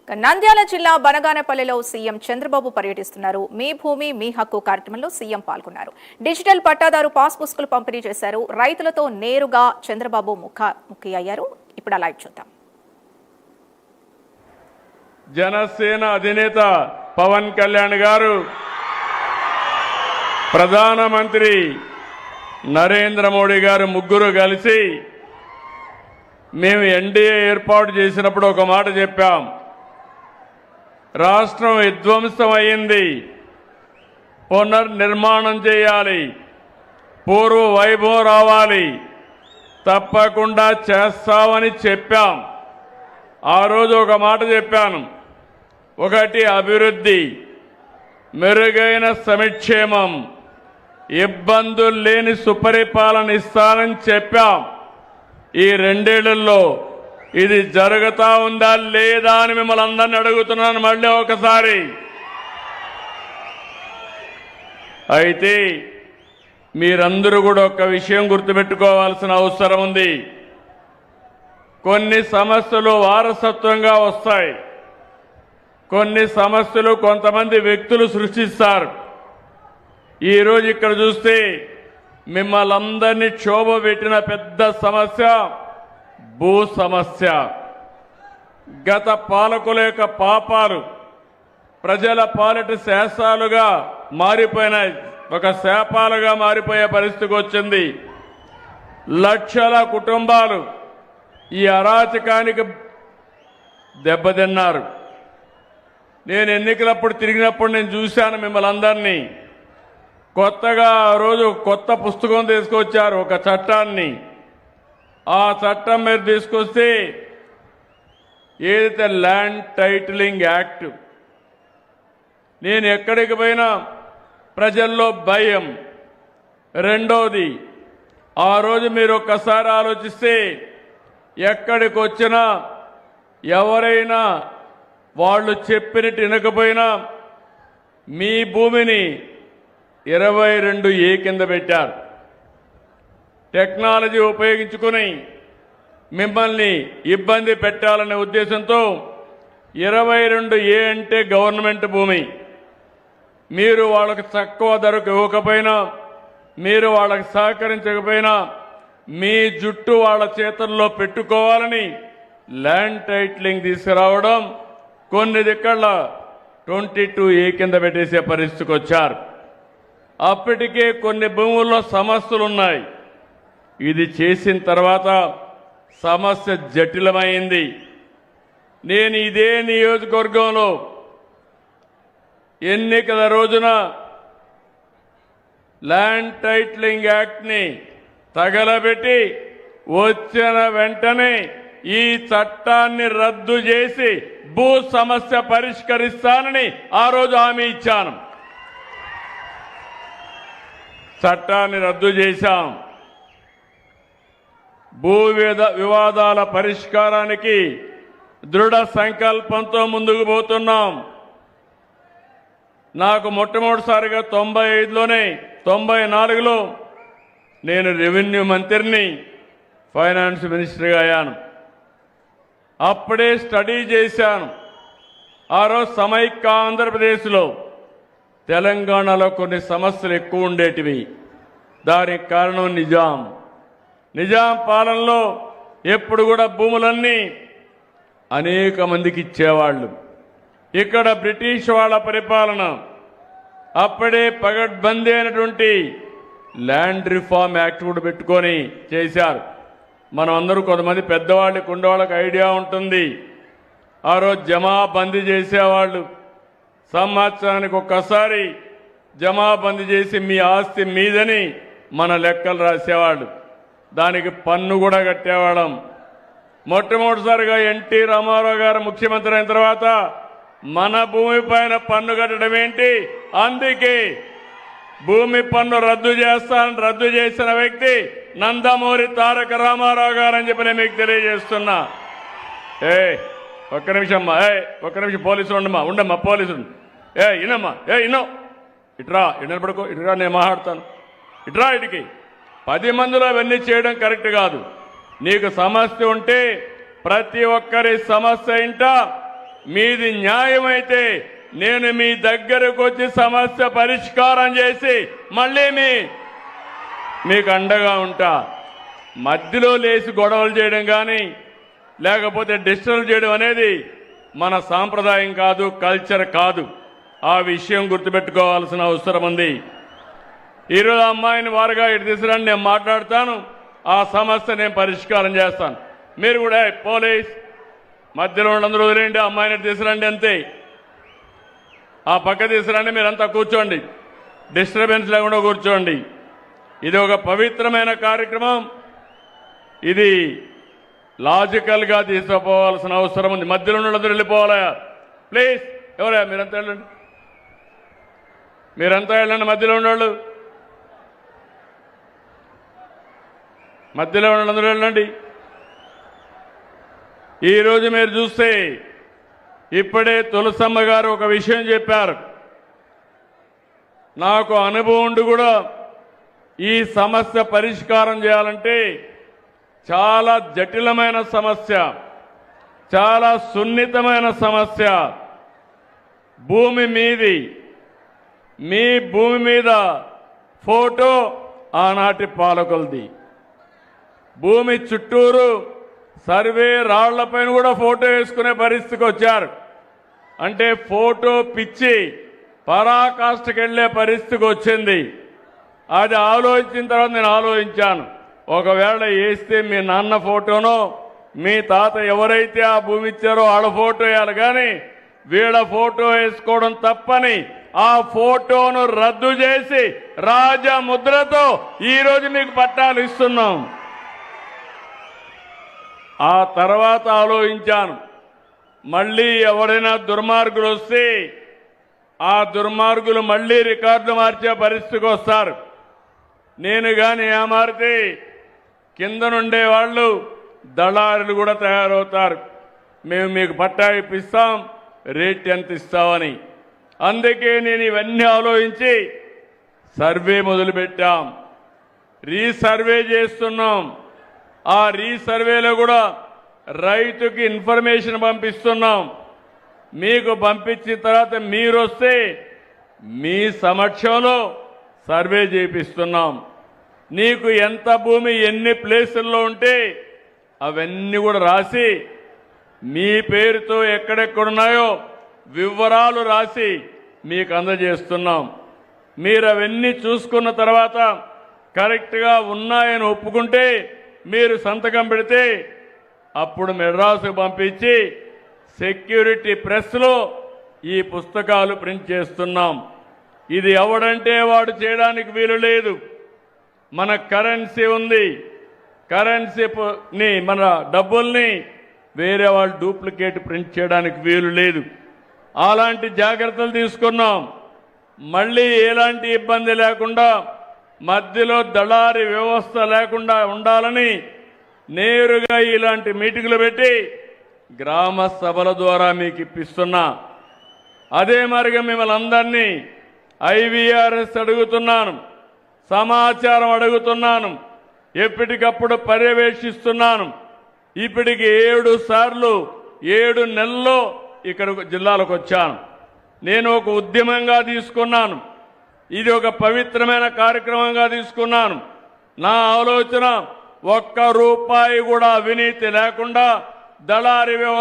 నంద్యాల జిల్లా బనగానపల్లిలో సీఎం చంద్రబాబు పర్యటిస్తున్నారు. మీ భూమి మీ హక్కు కార్యక్రమంలో సీఎం పాల్గొన్నారు. డిజిటల్ పట్టాదారు పాస్ పుస్తకాలు పంపిణీ చేశారు. రైతులతో నేరుగా చంద్రబాబు ముఖాముఖి అయ్యారు. ఇప్పుడు లైవ్ చూద్దాం. జనసేన అధినేత పవన్ కళ్యాణ్ గారు, ప్రధానమంత్రి నరేంద్ర మోడీ గారు ముగ్గురు కలిసి మేము ఎన్డీఏ ఏర్పాటు చేసినప్పుడు ఒక మాట చెప్పాం. రాష్ట్రం విధ్వంసం అయింది, పునర్నిర్మాణం చేయాలి, పూర్వ వైభవం రావాలి, తప్పకుండా చేస్తామని చెప్పాం. ఆ రోజు ఒక మాట చెప్పాను. ఒకటి అభివృద్ధి, మెరుగైన సంక్షేమం, ఇబ్బందులు లేని సుపరిపాలన ఇస్తానని చెప్పాం. ఈ రెండేళ్లలో ఇది జరుగుతా ఉందా లేదా అని మిమ్మల్ని అందరినీ అడుగుతున్నాను మళ్ళీ ఒకసారి. అయితే మీరందరూ కూడా ఒక విషయం గుర్తుపెట్టుకోవాల్సిన అవసరం ఉంది. కొన్ని సమస్యలు వారసత్వంగా వస్తాయి, కొన్ని సమస్యలు కొంతమంది వ్యక్తులు సృష్టిస్తారు. ఈరోజు ఇక్కడ చూస్తే మిమ్మల్ని అందరినీ క్షోభ పెట్టిన పెద్ద సమస్య భూ సమస్య. గత పాలకుల యొక్క పాపాలు ప్రజల పాలిట శాసాలుగా మారిపోయినాయి, ఒక శాపాలుగా మారిపోయే పరిస్థితికి వచ్చింది. లక్షల కుటుంబాలు ఈ అరాచకానికి దెబ్బతిన్నారు. నేను ఎన్నికలప్పుడు తిరిగినప్పుడు నేను చూశాను మిమ్మల్ని అందరినీ. కొత్తగా ఆ రోజు కొత్త పుస్తకం తీసుకొచ్చారు, ఒక చట్టాన్ని. ఆ చట్టం మీరు తీసుకొస్తే ఏదైతే ల్యాండ్ టైటిలింగ్ యాక్ట్, నేను ఎక్కడికి పోయినా ప్రజల్లో భయం. రెండోది, ఆ రోజు మీరు ఒక్కసారి ఆలోచిస్తే ఎక్కడికి వచ్చినా ఎవరైనా వాళ్ళు చెప్పినట్టు వినకపోయినా మీ భూమిని 22A కింద పెట్టారు. టెక్నాలజీ ఉపయోగించుకుని మిమ్మల్ని ఇబ్బంది పెట్టాలనే ఉద్దేశంతో 22A అంటే గవర్నమెంట్ భూమి. మీరు వాళ్ళకి తక్కువ ధరకు ఇవ్వకపోయినా, మీరు వాళ్ళకి సహకరించకపోయినా మీ జుట్టు వాళ్ళ చేతుల్లో పెట్టుకోవాలని ల్యాండ్ టైటిలింగ్ తీసుకురావడం, కొన్ని దిక్కళ్ళ 22A కింద పెట్టేసే పరిస్థితికి వచ్చారు. అప్పటికే కొన్ని భూముల్లో సమస్యలు ఉన్నాయి. ఇది చేసిన తర్వాత సమస్య జటిలమైంది. నేను ఇదే నియోజకవర్గంలో ఎన్నికల రోజున ల్యాండ్ టైటిలింగ్ యాక్ట్ని తగలబెట్టి వచ్చిన వెంటనే ఈ చట్టాన్ని రద్దు చేసి భూ సమస్య పరిష్కరిస్తానని ఆ రోజు హామీ ఇచ్చాను. చట్టాన్ని రద్దు చేశాం. భూ వివాదాల పరిష్కారానికి దృఢ సంకల్పంతో ముందుకు పోతున్నాం. నాకు మొట్టమొదటిసారిగా 95లోనే 94లో నేను రెవెన్యూ మంత్రిని, ఫైనాన్స్ మినిస్టర్గా అయ్యాను. అప్పుడే స్టడీ చేశాను. ఆ రోజు సమైక్య ఆంధ్రప్రదేశ్లో తెలంగాణలో కొన్ని సమస్యలు ఎక్కువ ఉండేటివి. దానికి కారణం నిజాం పాలనలో ఎప్పుడు కూడా భూములన్నీ అనేక మందికి ఇచ్చేవాళ్ళు. ఇక్కడ బ్రిటిష్ వాళ్ళ పరిపాలన, అప్పుడే పగడ్బందీ అయినటువంటి ల్యాండ్ రిఫార్మ్ యాక్ట్ కూడా పెట్టుకొని చేశారు. మనం అందరూ కొంతమంది పెద్దవాళ్ళకి ఉండేవాళ్ళకి ఐడియా ఉంటుంది. ఆ రోజు జమాబందీ చేసేవాళ్ళు. సంవత్సరానికి ఒక్కసారి జమాబందీ చేసి మీ ఆస్తి మీదని మన లెక్కలు రాసేవాళ్ళు. దానికి పన్ను కూడా కట్టేవాళ్ళం. మొట్టమొదటిసారిగా ఎన్టీ రామారావు గారు ముఖ్యమంత్రి అయిన తర్వాత మన భూమి పైన పన్ను కట్టడం ఏంటి? అందుకే భూమి పన్ను రద్దు చేస్తానని రద్దు చేసిన వ్యక్తి నందమూరి తారక రామారావు గారు అని చెప్పి నేను మీకు తెలియజేస్తున్నా. ఒక్క నిమిషం పోలీసులు ఉండమ్మా పోలీసులు. ఇనమ్మా ఇన్నో ఇట్రా, ఇన్నపడుకో, ఇటురా, నేను మాట్లాడతాను. ఇట్రా, ఇటుకి 10 మందిలో అవన్నీ చేయడం కరెక్ట్ కాదు. నీకు సమస్య ఉంటే ప్రతి ఒక్కరి సమస్య ఇంట మీది న్యాయమైతే నేను మీ దగ్గరకు వచ్చి సమస్య పరిష్కారం చేసి మళ్ళీ మీకు అండగా ఉంటా. మధ్యలో లేచి గొడవలు చేయడం కానీ లేకపోతే డిస్టర్బ్ చేయడం అనేది మన సాంప్రదాయం కాదు, కల్చర్ కాదు. ఆ విషయం గుర్తుపెట్టుకోవాల్సిన అవసరం ఉంది. ఈరోజు అమ్మాయిని వారుగా ఇటు తీసుకురండి, నేను మాట్లాడతాను, ఆ సమస్య నేను పరిష్కారం చేస్తాను. మీరు కూడా పోలీస్ మధ్యలో అందరూ వదిలేండి, అమ్మాయిని ఇటు తీసుకురండి, అంతే. ఆ పక్క తీసుకురండి, మీరంతా కూర్చోండి, డిస్టర్బెన్స్ లేకుండా కూర్చోండి. ఇది ఒక పవిత్రమైన కార్యక్రమం. ఇది లాజికల్గా తీసుకుపోవాల్సిన అవసరం ఉంది. మధ్యలో అందరూ వెళ్ళిపోవాలా ప్లీజ్. ఎవరా మీరంతా వెళ్ళండి, మీరంతా వెళ్ళండి. మధ్యలో ఉండేవాళ్ళు మధ్యలో అందరూ వెళ్ళండి. ఈరోజు మీరు చూస్తే ఇప్పుడే తులసమ్మ గారు ఒక విషయం చెప్పారు. నాకు అనుభవం ఉండి కూడా ఈ సమస్య పరిష్కారం చేయాలంటే చాలా జటిలమైన సమస్య, చాలా సున్నితమైన సమస్య. భూమి మీది, మీ భూమి మీద ఫోటో ఆనాటి పాలకులది. భూమి చుట్టూరు సర్వే రాళ్లపైన కూడా ఫోటో వేసుకునే పరిస్థితికి వచ్చారు. అంటే ఫోటో పిచ్చి పరాకాష్ఠకి వెళ్లే పరిస్థితికి వచ్చింది. అది ఆలోచించిన తర్వాత నేను ఆలోచించాను, ఒకవేళ వేస్తే మీ నాన్న ఫోటోనో మీ తాత ఎవరైతే ఆ భూమి ఇచ్చారో వాళ్ళ ఫోటో వేయాలి, కానీ వీళ్ళ ఫోటో వేసుకోవడం తప్పని ఆ ఫోటోను రద్దు చేసి రాజముద్రతో ఈరోజు మీకు పట్టాలు ఇస్తున్నాం. ఆ తర్వాత ఆలోచించాను, మళ్ళీ ఎవరైనా దుర్మార్గులు వస్తే ఆ దుర్మార్గులు మళ్ళీ రికార్డు మార్చే పరిస్థితికి వస్తారు. నేను కానీ ఏమారితే కింద నుండే వాళ్ళు దళారులు కూడా తయారవుతారు. మేము మీకు పట్టా ఇప్పిస్తాం, రేట్ ఎంత ఇస్తామని. అందుకే నేను ఇవన్నీ ఆలోచించి సర్వే మొదలుపెట్టాం, రీసర్వే చేస్తున్నాం. ఆ రీసర్వేలో కూడా రైతుకి ఇన్ఫర్మేషన్ పంపిస్తున్నాం. మీకు పంపించిన తర్వాత మీరు వస్తే మీ సమక్షంలో సర్వే చేపిస్తున్నాం. నీకు ఎంత భూమి ఎన్ని ప్లేసుల్లో ఉంటే అవన్నీ కూడా రాసి మీ పేరుతో ఎక్కడెక్కడున్నాయో వివరాలు రాసి మీకు అందజేస్తున్నాం. మీరు అవన్నీ చూసుకున్న తర్వాత కరెక్ట్గా ఉన్నాయని ఒప్పుకుంటే మీరు సంతకం పెడితే అప్పుడు మెడ్రాసుకు పంపించి సెక్యూరిటీ ప్రెస్లో ఈ పుస్తకాలు ప్రింట్ చేస్తున్నాం. ఇది ఎవడంటే వాడు చేయడానికి వీలు లేదు. మన కరెన్సీ ఉంది, కరెన్సీని మన డబ్బుల్ని వేరే వాళ్ళు డూప్లికేట్ ప్రింట్ చేయడానికి వీలు లేదు. అలాంటి జాగ్రత్తలు తీసుకున్నాం. మళ్ళీ ఎలాంటి ఇబ్బంది లేకుండా మధ్యలో దళారీ వ్యవస్థ లేకుండా ఉండాలని నేరుగా ఇలాంటి మీటింగులు పెట్టి గ్రామ సభల ద్వారా మీకు ఇప్పిస్తున్నా. అదే మరిగా మిమ్మల్ని అందరినీ ఐవీఆర్ఎస్ అడుగుతున్నాను, సమాచారం అడుగుతున్నాను, ఎప్పటికప్పుడు పర్యవేక్షిస్తున్నాను. ఇప్పటికి 7 సార్లు 7 నెలల్లో ఇక్కడ జిల్లాలకు వచ్చాను. నేను ఒక ఉద్యమంగా తీసుకున్నాను, ఇది ఒక పవిత్రమైన కార్యక్రమంగా తీసుకున్నాను. నా ఆలోచన ఒక్క రూపాయి కూడా అవినీతి లేకుండా దళారీ వ్యవస్థ